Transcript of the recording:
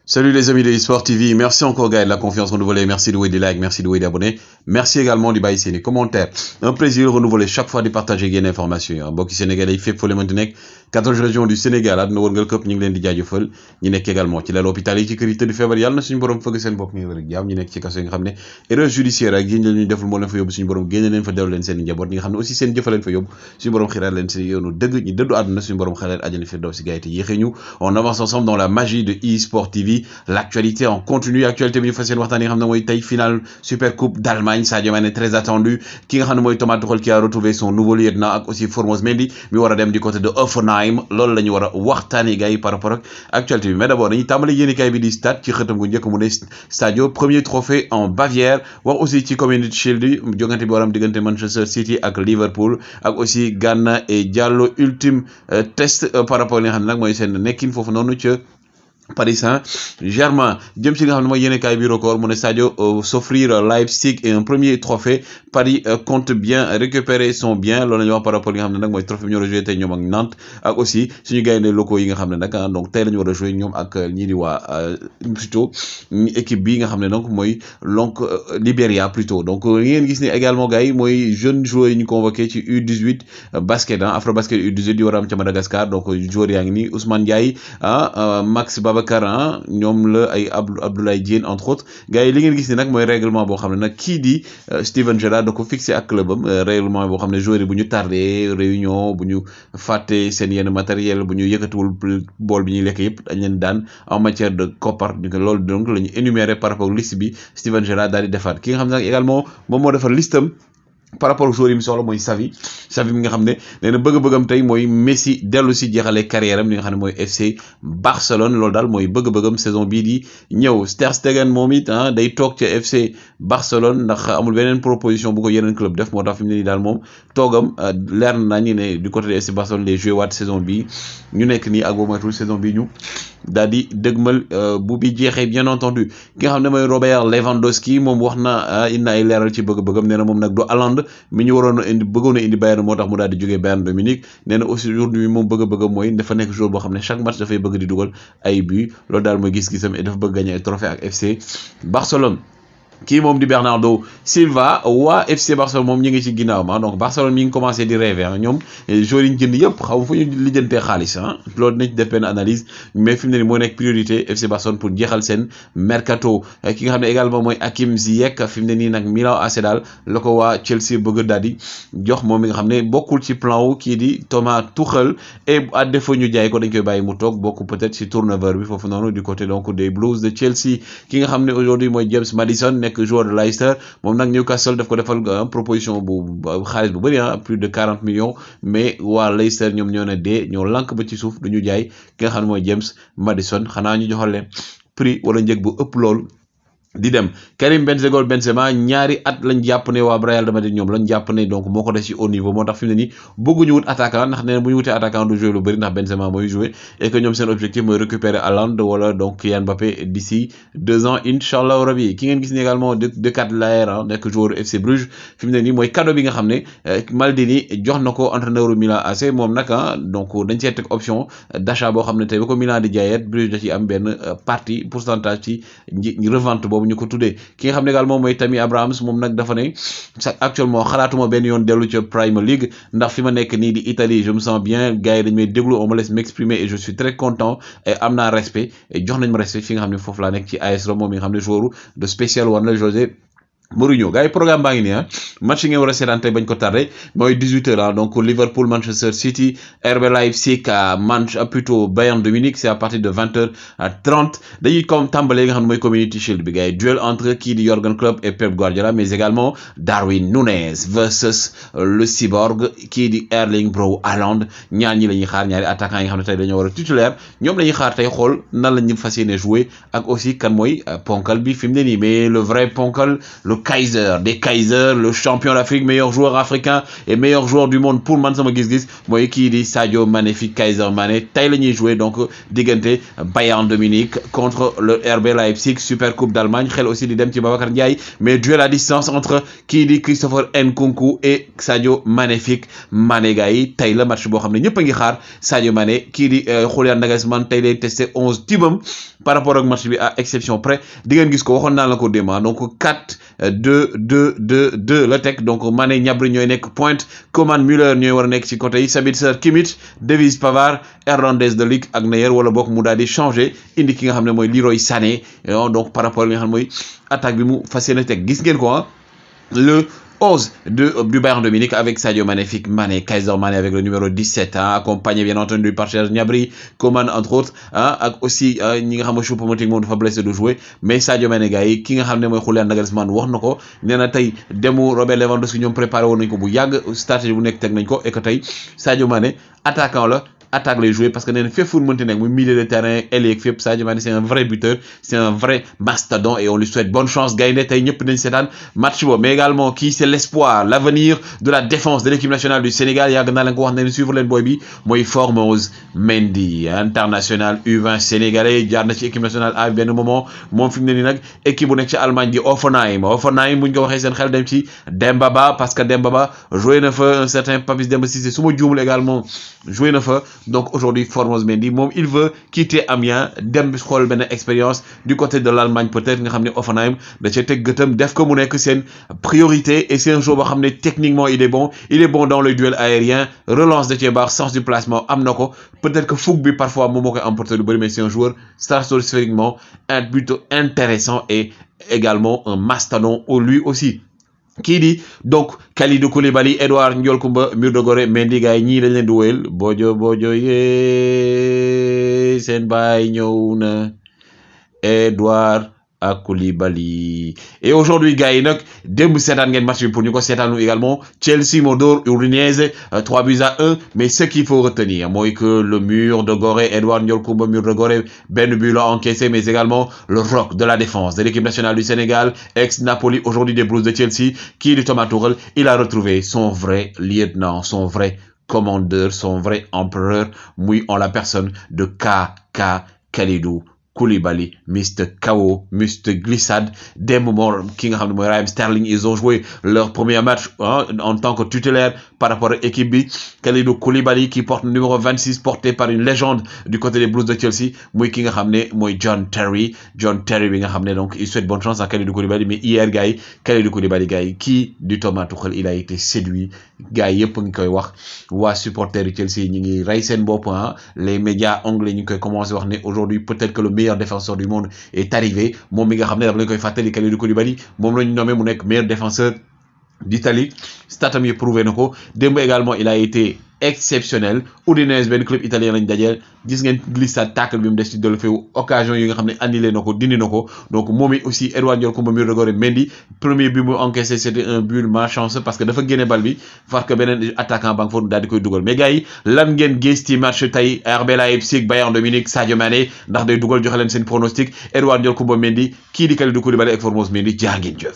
Salut les amis de eSport TV, merci encore gars de la confiance renouvelée, merci de des likes, merci de des abonnés, merci également de baisser les commentaires. Un plaisir renouvelé chaque fois de partager des informations. Mbokki Sénégalais yi fépp foo leen mënti nekk 14 régions du Sénégal àdduna wërngal këpp ñu ngi leen di jaajëfal ñi nekk également ci lal hôpital yi ci kër yi tëdd feebar yàlla na suñu borom fëgg seen bopp ngeen wér ak jàmm ñi nekk ci kaso yi nga xam ne erreur judiciaire ak yi ñu deful moo leen fa yóbbu suñu borom génne leen fa dellu leen seen njaboot ñi nga xam ne aussi seen jëfa leen fa yóbbu suñu borom xiraat leen si yoonu dëgg ñi dëddu àdduna suñu borom xaleen àjjana fi daw si gars yi te yéexee ñu on avance ensemble dans la magie de eSport TV l'actualité en continu actualité bi ñu fas yéene waxtaan yi nga xam ne mooy tey finale Super Coupe d'Allemagne Sadio Mané très attendu ki nga xam ne mooy Thomas Tuchel qui a retrouvé son nouveau lieutenant ak aussi Formose Mendy mi war a dem du côté de Hoffenheim loolu la ñu war a waxtaanee gars yi par rapport ak actualité bi mais d'abord dañuy tàmbali yéenekaay bi di Stade ci xëtam gu njëkk mu ne Sadio premier trophée en Bavière wax aussi ci Community Shield bi jongante bi waram diggante Manchester City ak Liverpool ak aussi Gana et Diallo ultime test par rapport li nga xam ne nag mooy seen nekkin foofu noonu ca Paris Saint-Germain jëm ci nga xam ne mooy yéenekaay bi Record mu ne Sadio s'offrir Leipzig et un premier trophée Paris compte bien récupérer son bien loolu la ñuy wax par rapport li nga xam ne nag mooy trophée bi ñu war a joué tey ñoom ak Nantes ak aussi suñu gaynde locaux yi nga xam ne nag donc tey la ñu war a joué ñoom ak ñii di waa plutôt équipe bi nga xam ne donc mooy donc Libéria plutôt donc li ngeen gis ni également gars yi mooy jeunes joueurs yi ñu convoqué ci U18 basket Afro basket U18 di war a am ca Madagascar donc joueurs yaa ngi nii Ousmane Ndiaye Max Babacar ñoom la ay Abdoulaye Diène entre autres gars yi li ngeen gis ni nag mooy règlement boo xam ne nag kii di Steven Gerrard da ko fixé ak clubam règlement boo xam ne joueurs yi bu ñu tardé réunion bu ñu fàtte seen yenn matériel bu ñu yëkkatiwul bool bi ñuy lekk yëpp dañ leen daan en matière de koppar loolu donc la ñu énuméré par rapport liste bi Steven Gerrard daal di defaat ki nga xam ne nag également moom moo defar listam par rapport aux joueurs yi mu soxla mooy Xavi mi nga xam ne nee na bëgg-bëggam tey mooy Messi dellu si jeexalee carrière am li nga xam ne mooy FC Barcelone loolu daal mooy bëgg-bëggam saison bii di ñëw Ter Stegen moom it day toog ca FC Barcelone ndax amul beneen proposition bu ko yeneen club def moo tax fi mu ne nii daal moom toogam leer na ñu ne du côté de FC Barcelone lay joué waat saison bii ñu nekk nii ak boo moytuwul saison bii ñu daal di dëgmal bu bi jeexee bien entendu ki nga xam ne mooy Robert Lewandowski moom wax na indi na ay leeral ci bëgg-bëggam nee na moom nag du Haaland mi ñu waroon a indi bëggoon a indi Bayern moo tax mu daal di jógee Bayern de Munich nee na aussi aujourd'hui moom bëgg-bëggam mooy dafa nekk joueur boo xam ne chaque match dafay bëgg di dugal ay but loolu daal mooy gis-gisam et dafa bëgg gagner ay trophée ak FC Barcelone. kii moom di Bernardo Silva waa FC Barcelone moom ñu ngi ci ginnaaw donc Barcelone mi ngi commencé di rêver ñoom joueurs yi ñu jënd yëpp xaw fu ñu lijjantee xaalis loolu nañ def benn analyse mais fi mu ne nii moo nekk priorité FC Barcelone pour jeexal seen mercato ki nga xam ne également mooy Hakim Ziyech fi mu ne nii nag Milan AC daal la ko waa Chelsea bëgg daal di jox moom mi nga xam ne bokkul ci plan wu kii di Thomas Tuchel et à défaut ñu jaay ko dañ koy bàyyi mu toog bokk peut-être ci turnover bi foofu noonu du côté donc des Blues de Chelsea ki nga xam ne aujourd'hui mooy James Maddison nekk joueur de Leicester moom nag Newcastle daf ko defal proposition bu xaalis bu bëri plus de 40 millions mais waa Leicester ñoom ñoo ne dee ñoo lànk ba ci suuf duñu jaay ki nga xam ne mooy James Maddison xanaa ñu joxal leen prix wala njëg bu ëpp loolu di dem Karim Benzema ñaari at lañ jàpp ne waa Real de Madrid ñoom lañ jàpp ne donc moo ko def ci haut niveau moo tax fi mu ne nii bëgguñu wut attaquant ndax nee na bu ñu wutee attaquant du jouer lu bëri ndax Benzema mooy jouer et que ñoom seen objectif mooy récupérer Haaland wala donc Kylian Mbappé d'ici 2 ans inchallah rabi ki ngeen gis ni également de Ketelaere nekk joueur FC Bruges fi mu ne nii mooy cadeau bi nga xam ne Maldini jox na ko entraîneur Milan AC moom nag donc dañ see teg option d'achat boo xam ne tey ba ko Milan di jaayeet Bruges da ci am benn partie pourcentage ci revente boobu ñu ko tuddee ki nga xam ne également mooy Tammy Abrahams moom nag dafa ne actuellement xalaatuma benn yoon dellu ca Premier League ndax fi ma nekk nii di Italie je me sens bien gars yi dañ may déglu on me laisse m'exprimer et je suis très content et am naa respect et jox nañ ma respect fi nga xam ne foofu laa nekk ci AS Rome moom mi nga xam ne joueur de spécial war na José Mourinho gars yi programme baa ngi nii match yi ngeen war a seetaan tey bañ ko tardé mooy 18h donc Liverpool Manchester City RB Leipzig plutôt Bayern de Munich c'est à partir de 20h30 dañuy comme tàmbalee nga xam ne mooy Community Shield bi gars yi duel entre kii di Jürgen Klopp et Pep Guardiola mais également Darwin Núñez versus le cyborg kii di Erling Braut Haaland ñaar ñi la ñuy xaar ñaari attaquants yi nga xam ne tey dañoo war a titulaire ñoom la ñuy xaar tey xool nan la ñu fas yéene jouer ak aussi kan mooy ponkal bi fi mu ne nii mais le vrai ponkal le le Kaiser des Kaiser, le champion d'Afrique, meilleur joueur africain et meilleur joueur du monde pour man sama gis-gis mooy kii di Sadio Mané fi Kaiser Mané tey la ñuy jouer donc diggante Bayern de Munich contre le RB Leipzig Super Coupe d'Allemagne xel aussi di dem ci Babacar Ndiaye mais duel à distance entre kii di Christopher Nkunku et Sadio Magnifique Mané gars yi tey la match boo xam ne ñëpp a ngi xaar Sadio Mané kii di Julian Nagelsmann tey lay testé 11 tibam par rapport ak match bi à exception près di ngeen gis ko waxoon naa la ko démb donc 4-2-2-2-2 la teg donc Mané Gnabry ñooy nekk pointe Coman Müller ñooy war a nekk ci côté yi Sabitzer Kimmich Davies Pavard Hernandez de Ligt ak Neuer wala bokk mu daal di changer indi ki nga xam ne mooy Leroy Sané donc par rapport ak nga xam ne mooy attaque bi mu fas yéene teg gis ngeen ko le 11 du Bayern de Munich avec Sadio Magnifique Mané, Kaiser Mané avec le numéro 17, accompagné bien entendu par Serge Gnabry, Coman entre autres, ak aussi ñi nga xam ne Choupo-Moting moom dafa blessé de jouer mais Sadio Mané gars yi ki nga xam ne mooy Julian Nagelsmann wax na ko nee na tey demu Robert Lewandowski ñoom préparé woon nañ ko bu yàgg stratégie bu nekk teg nañ ko et que tey Sadio Mané attaquant la attaque les jouer parce que nee na fépp fu mu mënti nekk muy milieu de terrain ailier ak fépp Sadio Mané c'est un vrai buteur c'est un vrai mastodon et on lui souhaite bonne chance gaynde tey ñëpp nañ seetaan match boobu mais également kii c'est l'espoir l'avenir de la défense de l'équipe nationale du Sénégal yàgg naa leen ko wax ne suivre leen booy bi mooy Formose Mendy international U20 sénégalais jaar na ci équipe nationale à benn moment moom fi mu ne nii nag équipe bu nekk ci Allemagne di Hoffenheim buñ ko waxee seen xel dem ci Demba Ba parce que Demba Ba joué na fa un certain Papis Demba Cissé su ma juumul également joué na fa donc aujourd'hui Formose Mendy moom il veut quitter Amiens dem xool benn expérience du côté de l'Allemagne peut-être nga xam ne Hoffenheim da cee teg gëtam def ko mu nekk seen priorité et c'est un joueur boo xam ne techniquement il est bon dans le duel aérien relance de cee baax sens du placement am na ko peut-être que fougue bi parfois moom moo koy emporter lu bëri mais c'est un joueur stratosphériquement plutôt intéressant et également un mastodon lui aussi kii di donc Kalidou Koulibaly Edouard Ndiol Koumba Mur de Gorée Mendy gars yi ñii dañ leen di wóyal bojo yee seen baay ñëw na Edouard ak Koulibaly et aujourd'hui gars yi nag démb seetaan ngeen match bi pour ñu ko seetaanu également Chelsea moo dóor Udinese 3-1 mais ce qu'il faut retenir mooy que le Mur de Gorée Edouard Ndiol Koumba Mur de Gorée benn but la encaissé mais également le roc de la défense de l'équipe nationale du Sénégal ex-Napoli aujourd'hui des Blues de Chelsea kii di Thomas Tuchel il a retrouvé son vrai lieutenant son vrai commandeur son vrai empereur muy en la personne de Kalidou Koulibaly, Mr. K.O., Mr. Glissade, des moments qui nga xam ne mooy Raheem Sterling, ils ont joué leur premier match en tant que tutélaire par rapport à l'équipe bi. Kalidou Koulibaly qui porte le numéro 26 porté par une légende du côté des Blues de Chelsea muy ki nga xam ne mooy John Terry bi nga xam ne donc il souhaite bonne chance à Kalidou Koulibaly mais hier gars yi Kalidou Koulibaly gars yi kii du Thomas Tuchel il a été séduit gars yi yëpp ngi koy wax waa supporters yu Chelsea ñi ngi rey seen bopp les médias anglais ñu ngi koy commencé wax ne aujourd'hui peut-être que le meilleur défenseur du monde est arrivé moom mi nga xam ne daf lañ koy fàttali Kalidou Koulibaly moom lañu nommé mu nekk meilleur défenseur d'Italie statam yi prouvé na ko démb également il a été exceptionnel Udinese benn club italien lañ dajeel gis ngeen glissade tacle bi mu def ci Deulofeu occasion yi nga xam ne annulé na ko dindi na ko donc moom it aussi Edouard Ndiol Koumba Mur de Gorée Mendy premier but mu encaissé c'était un but malchanceux parce que dafa génne bal bi far que beneen attaquant ba nga fa daal di koy dugal mais gars yi lan ngeen gis ci match tey RB Leipzig Bayern de Munich Sadio Mané ndax day dugal joxe leen seen pronostic Edouard Ndiol Koumba Mendy kii di Kalidou Koulibaly ak Formose Mendy jaa ngeen jëf